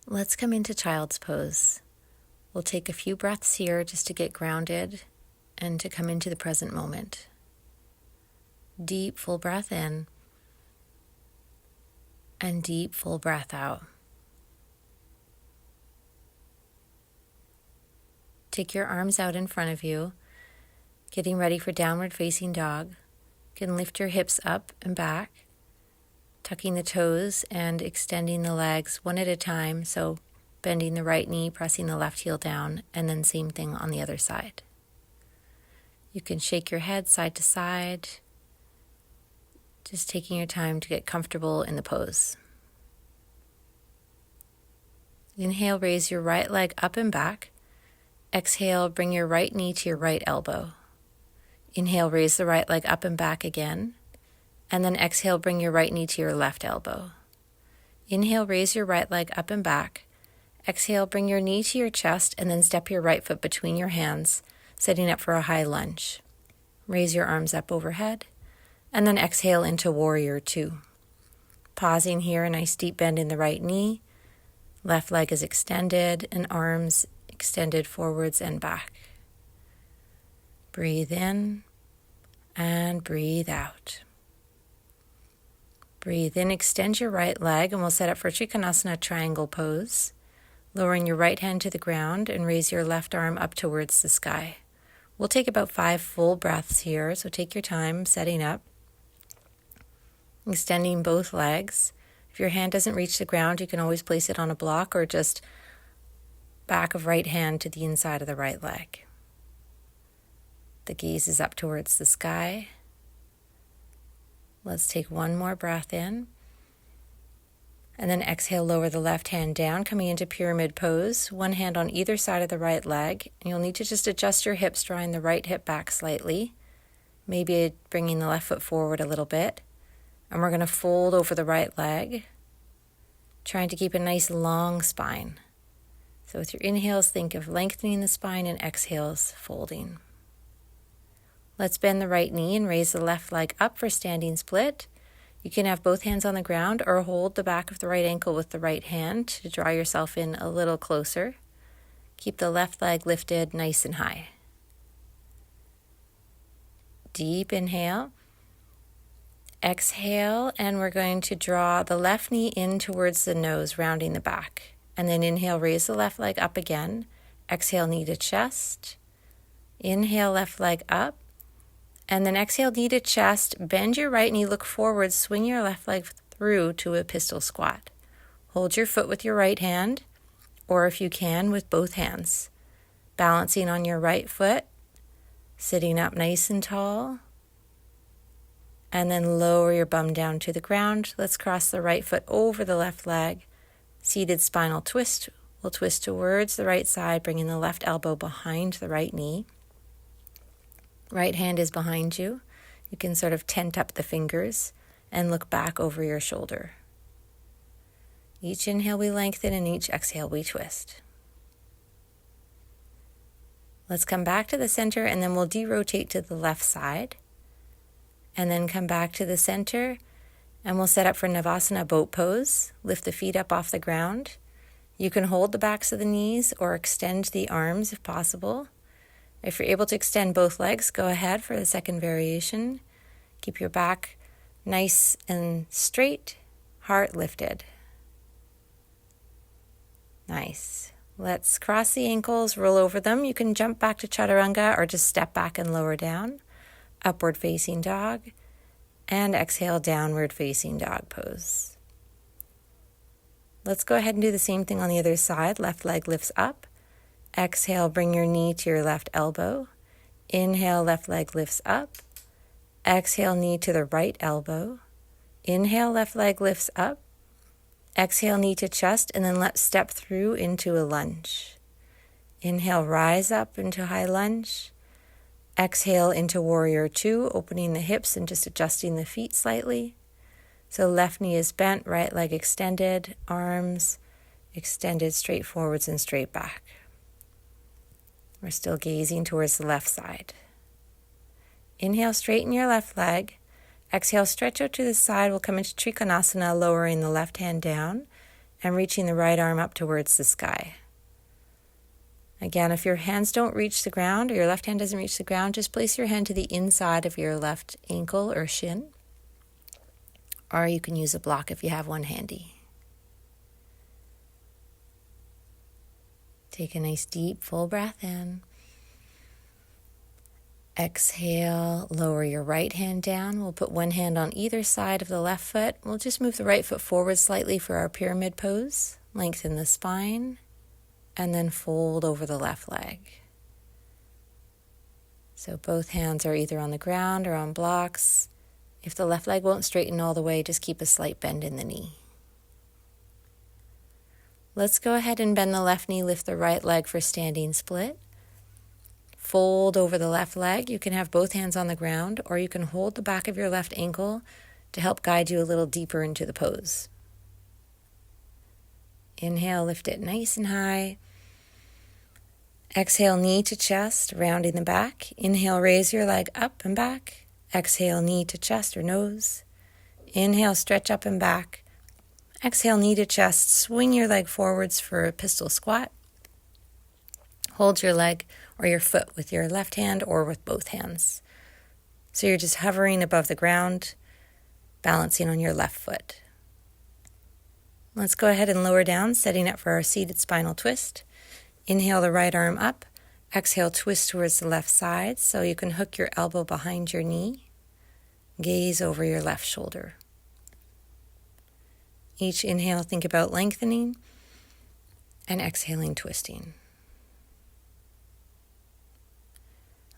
Let's come into child's pose. We'll take a few breaths here just to get grounded and to come into the present moment. Deep, full breath in and deep, full breath out. Take your arms out in front of you, getting ready for downward facing dog. You can lift your hips up and back, tucking the toes and extending the legs one at a time, so bending the right knee, pressing the left heel down, and then same thing on the other side. You can shake your head side to side, just taking your time to get comfortable in the pose. Inhale, raise your right leg up and back. Exhale, bring your right knee to your right elbow. Inhale, raise the right leg up and back again. And then exhale, bring your right knee to your left elbow. Inhale, raise your right leg up and back. Exhale, bring your knee to your chest and then step your right foot between your hands, setting up for a high lunge. Raise your arms up overhead and then exhale into warrior two. Pausing here, a nice deep bend in the right knee. Left leg is extended and arms extended forwards and back. Breathe in and breathe out. Breathe in, extend your right leg, and we'll set up for Trikonasana triangle pose. Lowering your right hand to the ground and raise your left arm up towards the sky. We'll take about 5 full breaths here, so take your time setting up. Extending both legs. If your hand doesn't reach the ground, you can always place it on a block or just back of right hand to the inside of the right leg. The gaze is up towards the sky. Let's take one more breath in. And then exhale, lower the left hand down, coming into pyramid pose. One hand on either side of the right leg. And you'll need to just adjust your hips, drawing the right hip back slightly. Maybe bringing the left foot forward a little bit. And we're going to fold over the right leg, trying to keep a nice long spine. So with your inhales, think of lengthening the spine, and exhales, folding. Let's bend the right knee and raise the left leg up for standing split. You can have both hands on the ground or hold the back of the right ankle with the right hand to draw yourself in a little closer. Keep the left leg lifted nice and high. Deep inhale. Exhale, and we're going to draw the left knee in towards the nose, rounding the back. And then inhale, raise the left leg up again. Exhale, knee to chest. Inhale, left leg up. And then exhale, knee to chest. Bend your right knee, look forward, swing your left leg through to a pistol squat. Hold your foot with your right hand, or if you can, with both hands. Balancing on your right foot, sitting up nice and tall. And then lower your bum down to the ground. Let's cross the right foot over the left leg. Seated spinal twist. We'll twist towards the right side, bringing the left elbow behind the right knee. Right hand is behind you. You can sort of tent up the fingers and look back over your shoulder. Each inhale we lengthen and each exhale we twist. Let's come back to the center and then we'll derotate to the left side. And then come back to the center and we'll set up for Navasana boat pose. Lift the feet up off the ground. You can hold the backs of the knees or extend the arms if possible. If you're able to extend both legs, go ahead for the second variation. Keep your back nice and straight, heart lifted. Nice. Let's cross the ankles, roll over them. You can jump back to chaturanga or just step back and lower down. Upward facing dog. And exhale, downward facing dog pose. Let's go ahead and do the same thing on the other side. Left leg lifts up. Exhale, bring your knee to your left elbow. Inhale, left leg lifts up. Exhale, knee to the right elbow. Inhale, left leg lifts up. Exhale, knee to chest, and then let's step through into a lunge. Inhale, rise up into high lunge. Exhale into warrior two, opening the hips and just adjusting the feet slightly. So left knee is bent, right leg extended, arms extended straight forwards and straight back. We're still gazing towards the left side. Inhale, straighten your left leg. Exhale, stretch out to the side. We'll come into Trikonasana, lowering the left hand down and reaching the right arm up towards the sky. Again, if your hands don't reach the ground or your left hand doesn't reach the ground, just place your hand to the inside of your left ankle or shin, or you can use a block if you have one handy. Take a nice deep full breath in. Exhale, lower your right hand down. We'll put one hand on either side of the left foot. We'll just move the right foot forward slightly for our pyramid pose. Lengthen the spine, and then fold over the left leg. So both hands are either on the ground or on blocks. If the left leg won't straighten all the way, just keep a slight bend in the knee. Let's go ahead and bend the left knee, lift the right leg for standing split. Fold over the left leg. You can have both hands on the ground, or you can hold the back of your left ankle to help guide you a little deeper into the pose. Inhale, lift it nice and high. Exhale, knee to chest, rounding the back. Inhale, raise your leg up and back. Exhale, knee to chest or nose. Inhale, stretch up and back. Exhale, knee to chest. Swing your leg forwards for a pistol squat. Hold your leg or your foot with your left hand or with both hands. So you're just hovering above the ground, balancing on your left foot. Let's go ahead and lower down, setting up for our seated spinal twist. Inhale the right arm up. Exhale, twist towards the left side so you can hook your elbow behind your knee. Gaze over your left shoulder. Each inhale, think about lengthening, and exhaling, twisting.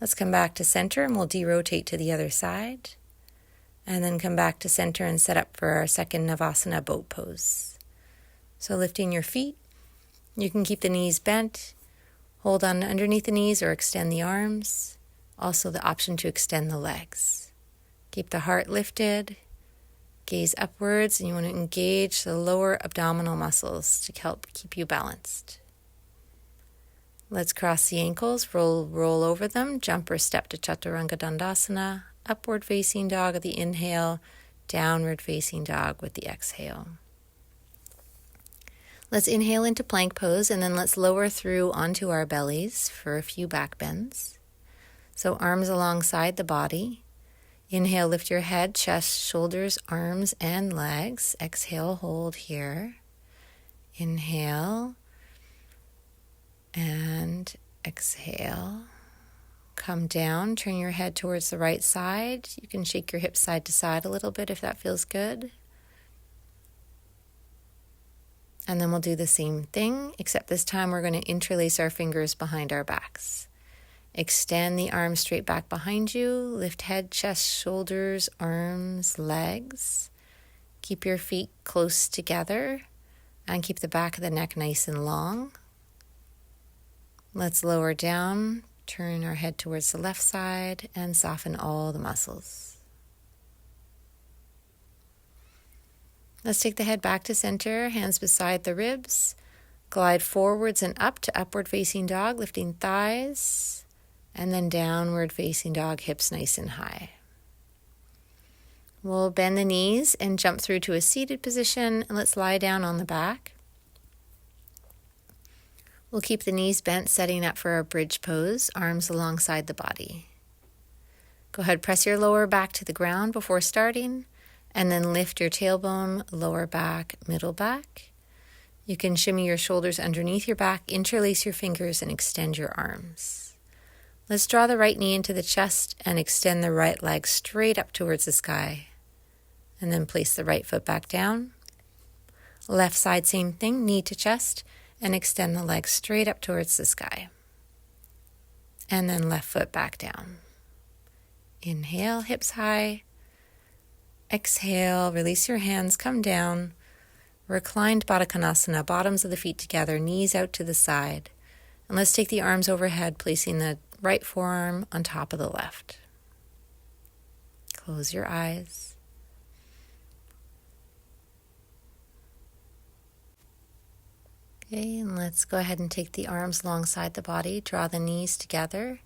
Let's come back to center and we'll de-rotate to the other side. And then come back to center and set up for our second Navasana boat pose. So lifting your feet, you can keep the knees bent, hold on underneath the knees or extend the arms. Also the option to extend the legs. Keep the heart lifted, gaze upwards, and you want to engage the lower abdominal muscles to help keep you balanced. Let's cross the ankles, roll over them, jump or step to Chaturanga Dandasana, upward facing dog with the inhale, downward facing dog with the exhale. Let's inhale into plank pose, and then let's lower through onto our bellies for a few back bends. So arms alongside the body. Inhale, lift your head, chest, shoulders, arms, and legs. Exhale, hold here. Inhale. And exhale. Come down, turn your head towards the right side. You can shake your hips side to side a little bit if that feels good. And then we'll do the same thing, except this time we're going to interlace our fingers behind our backs. Extend the arms straight back behind you. Lift head, chest, shoulders, arms, legs. Keep your feet close together and keep the back of the neck nice and long. Let's lower down, turn our head towards the left side, and soften all the muscles. Let's take the head back to center, hands beside the ribs. Glide forwards and up to upward facing dog, lifting thighs, and then downward facing dog, hips nice and high. We'll bend the knees and jump through to a seated position, and let's lie down on the back. We'll keep the knees bent, setting up for our bridge pose, arms alongside the body. Go ahead, press your lower back to the ground before starting, and then lift your tailbone, lower back, middle back. You can shimmy your shoulders underneath your back, interlace your fingers, and extend your arms. Let's draw the right knee into the chest and extend the right leg straight up towards the sky. And then place the right foot back down. Left side, same thing, knee to chest, and extend the leg straight up towards the sky. And then left foot back down. Inhale, hips high. Exhale, release your hands, come down. Reclined Baddha Konasana, bottoms of the feet together, knees out to the side. And let's take the arms overhead, placing the right forearm on top of the left. Close your eyes. Okay, and let's go ahead and take the arms alongside the body, draw the knees together,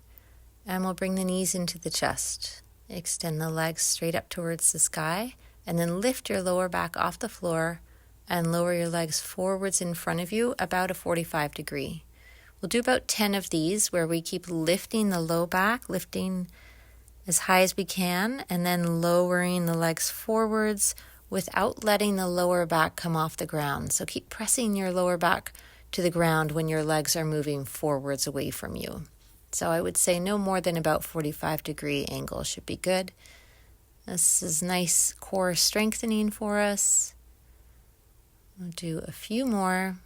and we'll bring the knees into the chest. Extend the legs straight up towards the sky, and then lift your lower back off the floor and lower your legs forwards in front of you about a 45 degree. We'll do about 10 of these where we keep lifting the low back, lifting as high as we can, and then lowering the legs forwards without letting the lower back come off the ground. So keep pressing your lower back to the ground when your legs are moving forwards away from you. So I would say no more than about 45 degree angle should be good. This is nice core strengthening for us. We'll do a few more.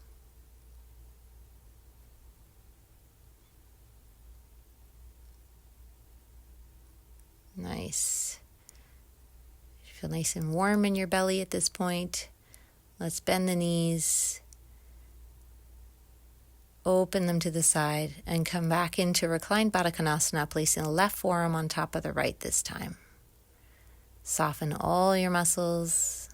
Nice. You feel nice and warm in your belly at this point. Let's bend the knees. Open them to the side and come back into reclined Baddha Konasana, placing the left forearm on top of the right this time. Soften all your muscles.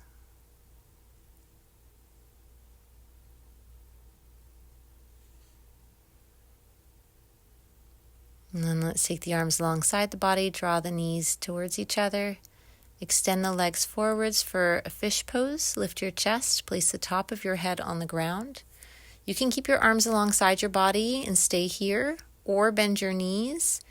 And then let's take the arms alongside the body, draw the knees towards each other. Extend the legs forwards for a fish pose. Lift your chest, place the top of your head on the ground. You can keep your arms alongside your body and stay here, or bend your knees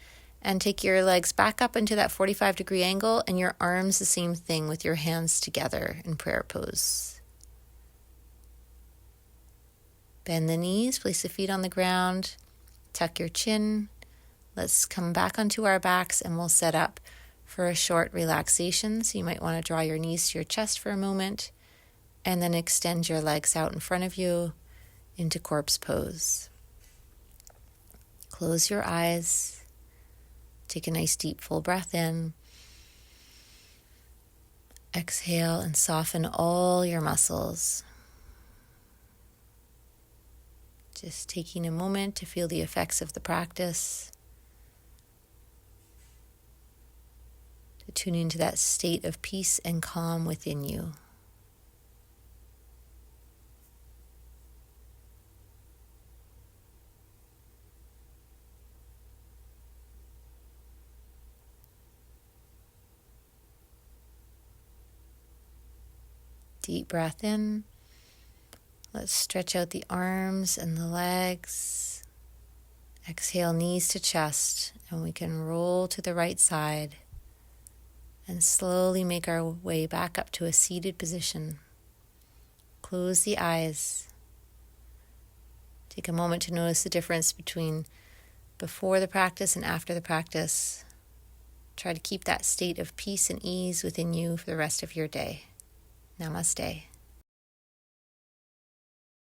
and take your legs back up into that 45 degree angle, and your arms the same thing with your hands together in prayer pose. Bend the knees, place the feet on the ground, tuck your chin. Let's come back onto our backs and we'll set up for a short relaxation. So you might want to draw your knees to your chest for a moment and then extend your legs out in front of you into corpse pose. Close your eyes. Take a nice deep full breath in. Exhale and soften all your muscles. Just taking a moment to feel the effects of the practice. To tune into that state of peace and calm within you. Deep breath in. Let's stretch out the arms and the legs. Exhale, knees to chest, and we can roll to the right side and slowly make our way back up to a seated position. Close the eyes. Take a moment to notice the difference between before the practice and after the practice. Try to keep that state of peace and ease within you for the rest of your day. Namaste.